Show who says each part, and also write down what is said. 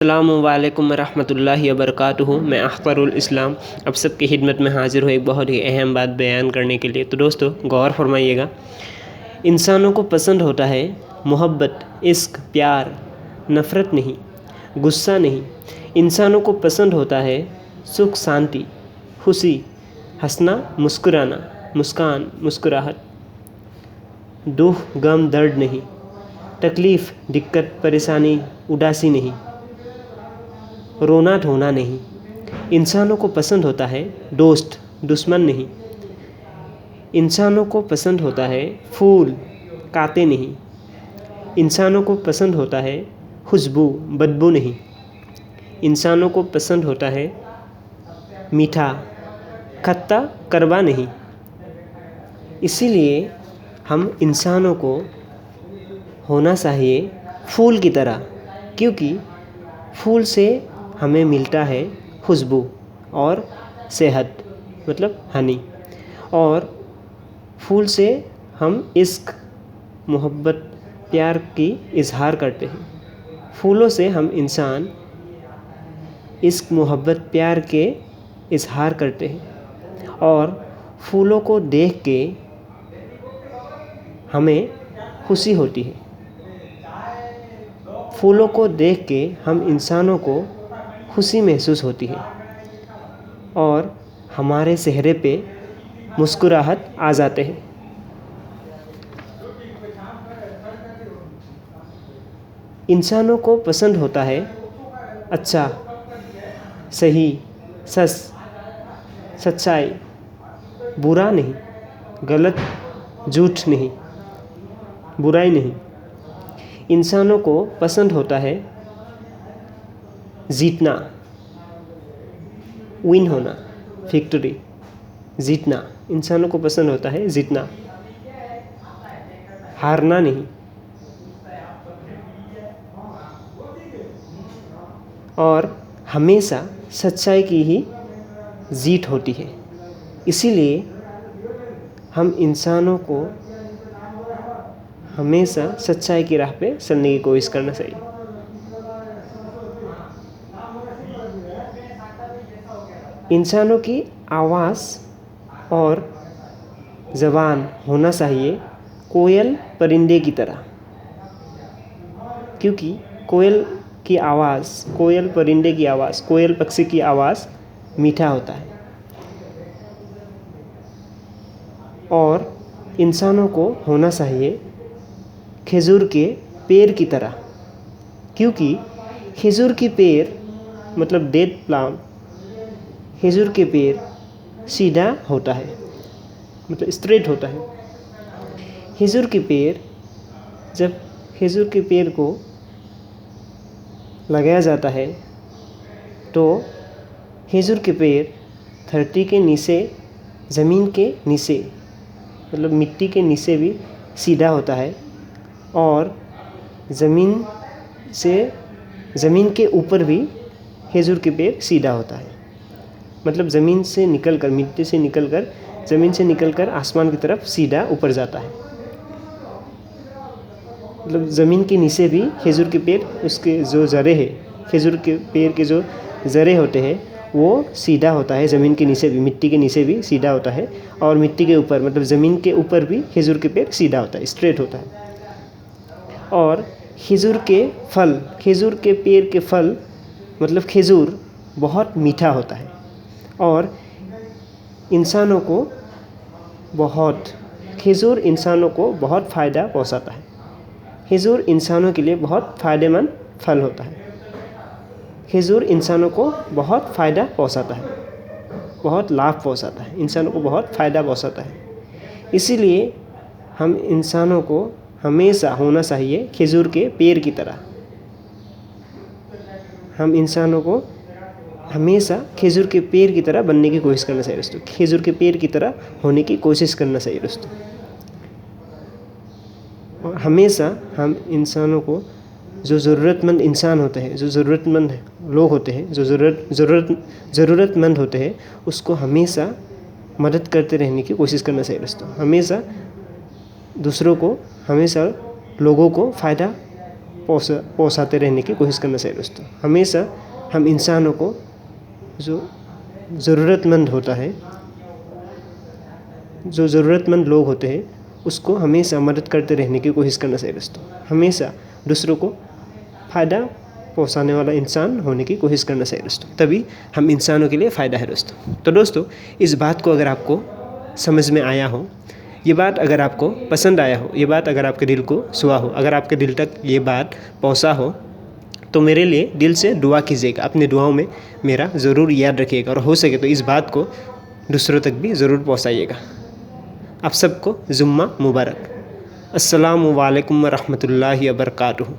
Speaker 1: अस्सलामुअलैकुम रहमतुल्लाहि वबरकातुहू। मैं अख्तरुल इस्लाम अब सबकी खिदमत में हाज़िर हूँ एक बहुत ही अहम बात बयान करने के लिए। तो दोस्तों गौर फरमाइएगा, इंसानों को पसंद होता है मोहब्बत, इश्क, प्यार, नफ़रत नहीं, गुस्सा नहीं। इंसानों को पसंद होता है सुख, शांति, खुशी, हंसना, मुस्कुराना, मुस्कान, मुस्कुराहट, दुख, गम, दर्द नहीं, तकलीफ़, दिक्कत, परेशानी, उदासी नहीं, रोना धोना नहीं। इंसानों को पसंद होता है दोस्त, दुश्मन नहीं। इंसानों को पसंद होता है फूल, कांटे नहीं। इंसानों को पसंद होता है खुशबू, बदबू नहीं। इंसानों को पसंद होता है मीठा, खट्टा, कड़वा नहीं। इसीलिए हम इंसानों को होना चाहिए फूल की तरह, क्योंकि फूल से हमें मिलता है खुशबू और सेहत, मतलब हनी। और फूल से हम इश्क, मोहब्बत, प्यार की इजहार करते हैं। फूलों से हम इंसान इश्क, मोहब्बत, प्यार के इजहार करते हैं। और फूलों को देख के हमें खुशी होती है। फूलों को देख के हम इंसानों को खुशी महसूस होती है और हमारे चेहरे पे मुस्कुराहट आ जाते हैं। इंसानों को पसंद होता है अच्छा, सही, सच, सच्चाई, बुरा नहीं, गलत, झूठ नहीं, बुराई नहीं। इंसानों को पसंद होता है जीतना, विन होना, विक्ट्री, जीतना। इंसानों को पसंद होता है जीतना, हारना नहीं। और हमेशा सच्चाई की ही जीत होती है। इसीलिए हम इंसानों को हमेशा सच्चाई की राह पे चलने की कोशिश करना चाहिए। इंसानों की आवाज़ और ज़बान होना चाहिए कोयल परिंदे की तरह, क्योंकि कोयल की आवाज़, कोयल परिंदे की आवाज़, कोयल पक्षी की आवाज़ मीठा होता है। और इंसानों को होना चाहिए खजूर के पेड़ की तरह, क्योंकि खजूर के पेड़ मतलब डेट प्लाम, खजूर के पेड़ सीधा होता है, मतलब स्ट्रेट होता है। खजूर के पेड़, जब खजूर के पेड़ को लगाया जाता है तो खजूर के पेड़ धरती के नीचे, ज़मीन के नीचे, मतलब मिट्टी के नीचे भी सीधा होता है। और ज़मीन से, ज़मीन के ऊपर भी खजूर के पेड़ सीधा होता है। मतलब ज़मीन से निकलकर, मिट्टी से निकलकर, ज़मीन से निकलकर आसमान की तरफ सीधा ऊपर जाता है। मतलब ज़मीन के नीचे भी खजूर के पेड़, उसके जो जड़ें हैं, खजूर के पेड़ के जो जड़ें होते हैं वो सीधा होता है। ज़मीन के नीचे भी, मिट्टी के नीचे भी सीधा होता है। और मिट्टी के ऊपर, मतलब ज़मीन के ऊपर भी खजूर के पेड़ सीधा होता है, स्ट्रेट होता है। और खजूर के फल, खजूर के पेड़ के फल, मतलब खजूर बहुत मीठा होता है। और इंसानों को खजूर इंसानों को बहुत फ़ायदा पहुंचाता है। खजूर इंसानों के लिए बहुत फ़ायदेमंद फल होता है। खजूर इंसानों को बहुत फ़ायदा पहुंचाता है, बहुत लाभ पहुंचाता है, इंसानों को बहुत फ़ायदा पहुंचाता है। इसीलिए हम इंसानों को हमेशा होना चाहिए खजूर के पेड़ की तरह। हम इंसानों को हमेशा खजूर के पेड़ की तरह बनने की कोशिश करना चाहिए दोस्तों। खजूर के पेड़ की तरह होने की कोशिश करना चाहिए दोस्तों। और हमेशा हम इंसानों को, जो ज़रूरतमंद इंसान होते हैं, जो ज़रूरतमंद लोग होते हैं, जो ज़रूरतमंद होते हैं, उसको हमेशा मदद करते रहने की कोशिश करना चाहिए दोस्तों। हमेशा दूसरों को, हमेशा लोगों को फ़ायदा पहुँचाते रहने की कोशिश करना चाहिए दोस्तों। हमेशा हम इंसानों को जो ज़रूरतमंद होता है, जो ज़रूरतमंद लोग होते हैं, उसको हमेशा मदद करते रहने की कोशिश करना चाहिए दोस्तों। हमेशा दूसरों को फ़ायदा पहुंचाने वाला इंसान होने की कोशिश करना चाहिए दोस्तों, तभी हम इंसानों के लिए फ़ायदा है दोस्तों। तो दोस्तों, इस बात को अगर आपको समझ में आया हो, ये बात अगर आपको पसंद आया हो, ये बात अगर आपके दिल को छुआ हो, अगर आपके दिल तक ये बात पहुंचा हो, तो मेरे लिए दिल से दुआ कीजिएगा। अपने दुआओं में मेरा ज़रूर याद रखिएगा और हो सके तो इस बात को दूसरों तक भी ज़रूर पहुंचाइएगा। आप सबको जुम्मा मुबारक। अस्सलामु अलैकुम व रहमतुल्लाहि व बरकातुहू।